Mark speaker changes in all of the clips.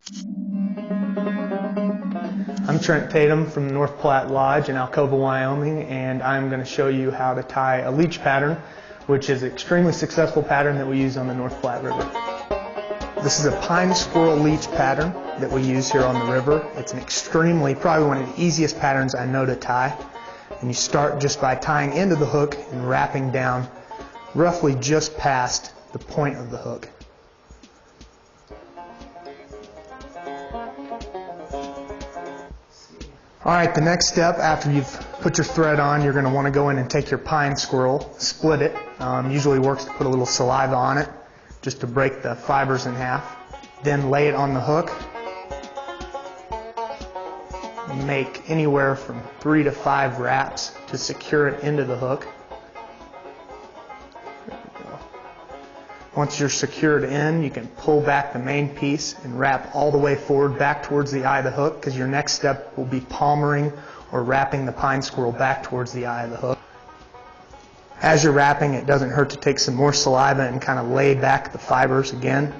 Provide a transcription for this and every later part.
Speaker 1: I'm Trent Tatum from the North Platte Lodge in Alcova, Wyoming, and I'm going to show you how to tie a leech pattern, which is an extremely successful pattern that we use on the North Platte River. This is a pine squirrel leech pattern that we use here on the river. It's probably one of the easiest patterns I know to tie. And you start just by tying into the hook and wrapping down roughly just past the point of the hook. Alright, the next step after you've put your thread on, you're going to want to go in and take your pine squirrel, split it. Usually works to put a little saliva on it just to break the fibers in half. Then lay it on the hook. Make anywhere from 3 to 5 wraps to secure it into the hook. There we go. Once you're secured in, you can pull back the main piece and wrap all the way forward back towards the eye of the hook, because your next step will be palmering or wrapping the pine squirrel back towards the eye of the hook. As you're wrapping, it doesn't hurt to take some more saliva and kind of lay back the fibers again,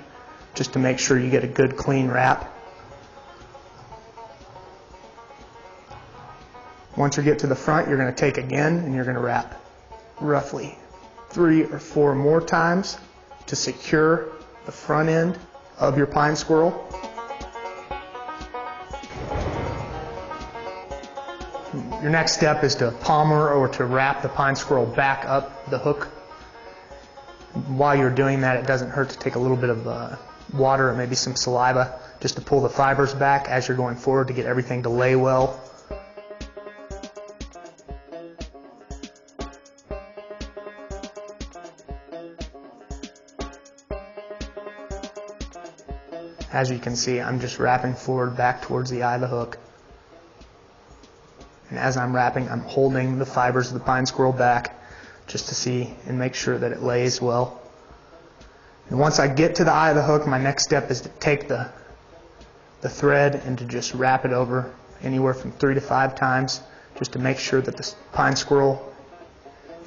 Speaker 1: just to make sure you get a good clean wrap. Once you get to the front, you're going to take again and you're going to wrap roughly 3 or 4 more times to secure the front end of your pine squirrel. Your next step is to palmer or to wrap the pine squirrel back up the hook. While you're doing that, it doesn't hurt to take a little bit of water or maybe some saliva just to pull the fibers back as you're going forward to get everything to lay well. As you can see, I'm just wrapping forward back towards the eye of the hook. And as I'm wrapping, I'm holding the fibers of the pine squirrel back just to see and make sure that it lays well. And once I get to the eye of the hook, my next step is to take the thread and to just wrap it over anywhere from 3 to 5 times just to make sure that the pine squirrel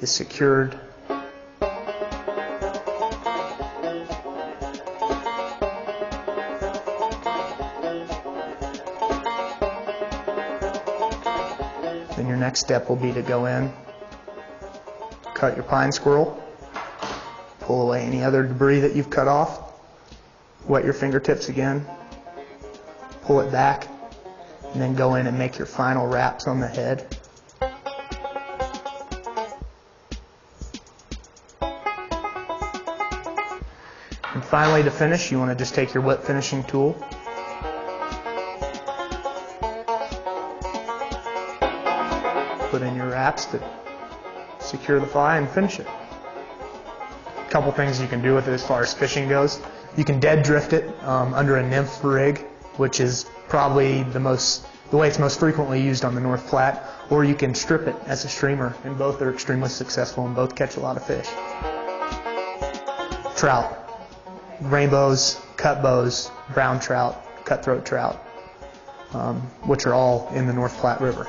Speaker 1: is secured. Then your next step will be to go in, cut your pine squirrel, pull away any other debris that you've cut off, wet your fingertips again, pull it back, and then go in and make your final wraps on the head. And finally, to finish, you want to just take your wet finishing tool, put in your wraps to secure the fly and finish it. A couple things you can do with it as far as fishing goes. You can dead drift it under a nymph rig, which is probably the way it's most frequently used on the North Platte, or you can strip it as a streamer, and both are extremely successful and both catch a lot of fish. Trout, rainbows, cutbows, brown trout, cutthroat trout, which are all in the North Platte River.